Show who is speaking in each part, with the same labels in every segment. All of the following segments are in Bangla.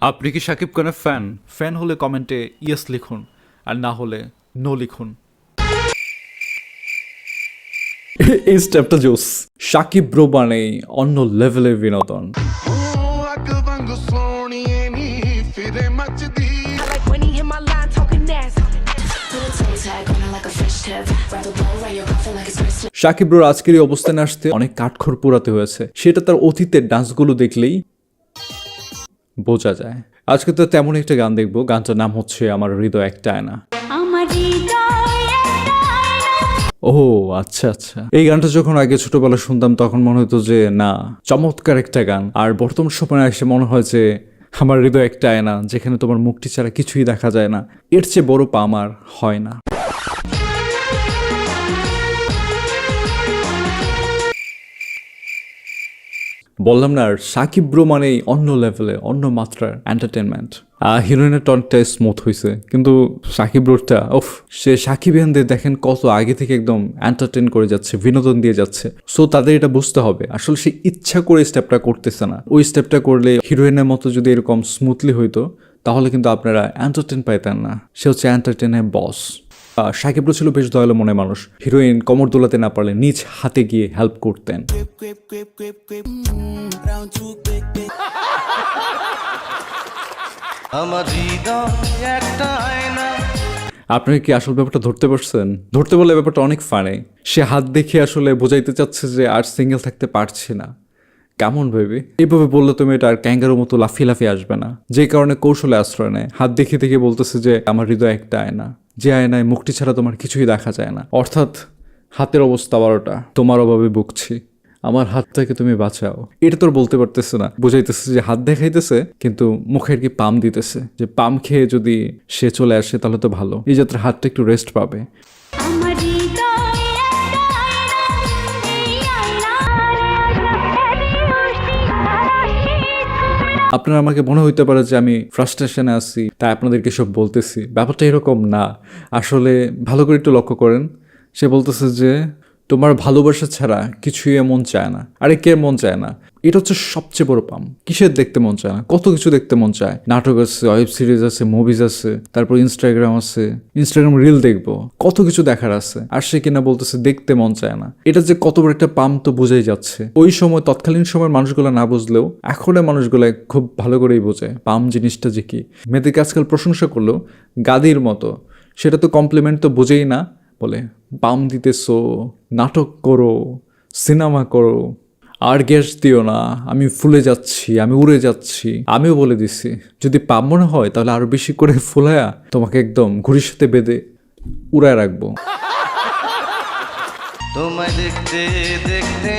Speaker 1: আপনি কি শাকিব খানের ফ্যান? ফ্যান হলে কমেন্টে ইয়েস লিখুন, আর না হলে নো লিখুন। এই স্টেপটা জোস। শাকিব ব্রো মানে অন্য লেভেলের বিনোদন। শাকিব ব্রোর আজকের এই অবস্থানে আসতে অনেক কাঠখড় পোড়াতে হয়েছে, সেটা তার অতীতের ডান্সগুলো দেখলেই বোঝা যায়। আজকে তো তেমন একটা গান দেখবো, গানটার নাম হচ্ছে আমার হৃদয় একটা আয়না। ও আচ্ছা আচ্ছা, এই গানটা যখন আগে ছোটবেলা শুনতাম তখন মনে হতো যে না, চমৎকার একটা গান। আর বর্তমান সময়ে এসে মনে হয় যে আমার হৃদয় একটা আয়না, যেখানে তোমার মুখটি ছাড়া কিছুই দেখা যায় না, এর চেয়ে বড় পা আমার হয় না। বললাম না, আর শাকিব ব্রো মানে অন্য লেভেলে, অন্য মাত্রার এন্টারটেনমেন্ট। হিরোইনের টনটা স্মুথ হয়েছে, কিন্তু শাকিব ব্রোটা সে শাকিবিয়ানদের দেখেন কত আগে থেকে একদম এন্টারটেন করে যাচ্ছে, বিনোদন দিয়ে যাচ্ছে। সো তাদের এটা বুঝতে হবে আসলে সে ইচ্ছা করে স্টেপটা করতেছে না। ওই স্টেপটা করলে হিরোইনের মতো যদি এরকম স্মুথলি হইতো তাহলে কিন্তু আপনারা এন্টারটেন পাইতেন না। সে হচ্ছে এন্টারটেনের বস। শাকিব ব্রো ছিল বেশ দয়ালু মনে মানুষ। হিরোইন কমর দোলাতে না পারলে নিজ হাতে গিয়ে হেল্প করতেন। আপনারা কি আসল ব্যাপারটা ধরতে পারছেন? ধরতে পারলে ব্যাপারটা অনেক ফানে। সে হাত দেখে আসলে বোঝাইতে চাচ্ছে যে আর সিঙ্গেল থাকতে পারছি না। কেমন ভেবে এইভাবে বললে তুমি এটা আর ক্যাঙ্গারোর মতো লাফিয়ে লাফিয়ে আসবে না, যে কারণে কৌশলে আশ্রয় নেয়। হাত দেখে দেখে বলতেছে যে আমার হৃদয় একটা আয়না, যে আয়নায় মুখটি ছাড়া তোমার কিছুই দেখা যায় না। অর্থাৎ হাতের অবস্থা 12টা, তোমার অভাবে বুকছি, আমার হাতটাকে তুমি বাঁচাও। এটা তোর বলতে পারতেছে না, বুঝাইতেছে যে হাত দেখাইতেছে কিন্তু মুখের কি পাম দিতেছে, যে পাম খেয়ে যদি সে চলে আসে তাহলে তো ভালো, এই যাত্রা হাতটা একটু রেস্ট পাবে। আপনারা আমাকে মনে হইতে পারে যে আমি ফ্রাস্ট্রেশনে আছি তাই আপনাদেরকে সব বলতেছি, ব্যাপারটা এরকম না। আসলে ভালো করে একটু লক্ষ্য করেন, সে বলতেছে যে তোমার ভালোবাসা ছাড়া কিছুই মন চায় না। আরে কে মন চায় না? এটা হচ্ছে সবচেয়ে বড় পাম। কিসের দেখতে মন চায় না? কত কিছু দেখতে মন চায়। নাটক আছে, ওয়েব সিরিজ আছে, মুভিজ আছে, তারপর ইনস্টাগ্রাম আছে, ইনস্টাগ্রাম রিল দেখবো, কত কিছু দেখার আছে। আর সে কিনা বলতেছে দেখতে মন চায় না। এটা যে কত বড় একটা পাম তো বোঝাই যাচ্ছে। ওই সময় তৎকালীন সময়ের মানুষগুলো না বুঝলেও এখনের মানুষগুলো খুব ভালো করেই বোঝে পাম জিনিসটা যে কি। মেয়েদেরকে আজকাল প্রশংসা করলেও গাদির মতো, সেটা তো কমপ্লিমেন্ট তো বোঝেই না। বলে পাম দিতেছো, নাটক করো, সিনেমা করো, আর গ্যাস দিও না, আমি ফুলে যাচ্ছি, আমি উড়ে যাচ্ছি। আমিও বলে দিছি যদি পাম মনে হয় তাহলে আরো বেশি করে ফুলায়া তোমাকে একদম ঘুড়ির সাথে বেঁধে উড়ায় রাখবো। তোমায় দেখতে দেখতে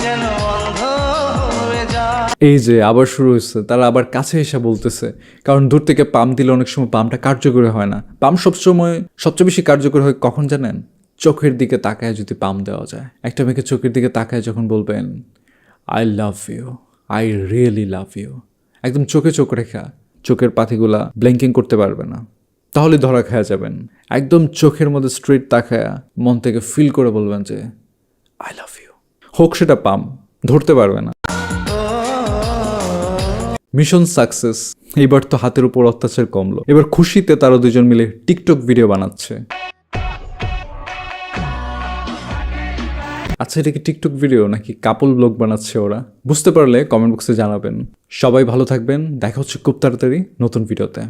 Speaker 1: যেন অন্ধ হয়ে যায়। এই যে আবার শুরু হয়েছে, তারা আবার কাছে এসে বলতেছে, কারণ দূর থেকে পাম দিলে অনেক সময় পামটা কার্যকরী হয় না। পাম সবচেয়ে বেশি কার্যকরী হয় কখন জানেন? চোখের দিকে তাকায় যদি পাম দেওয়া যায়। একটা মেয়েকে চোখের দিকে তাকায় যখন বলবেন I love you, I really love you, একদম চোখে চোখ রেখা, চোখের পাতিগুলা ব্লিঙ্কিং করতে পারবে না, তাহলে ধরা খায়া যাবেন। একদম চোখের মধ্যে স্ট্রেট তাকায়া মন থেকে ফিল করে বলবেন যে আই লাভ ইউ, হোক সেটা পাম, ধরতে পারবে না। Mission success. এইবার তো হাতের উপর অত্যাচার কমলো। এবার খুশিতে তারা দুজন মিলে টিকটক ভিডিও বানাচ্ছে। আচ্ছা, এটা কি টিকটক ভিডিও নাকি কাপল ব্লগ বানাচ্ছে ওরা? বুঝতে পারলে কমেন্ট বক্সে জানাবেন। সবাই ভালো থাকবেন, দেখা হচ্ছে খুব তাড়াতাড়ি নতুন ভিডিওতে।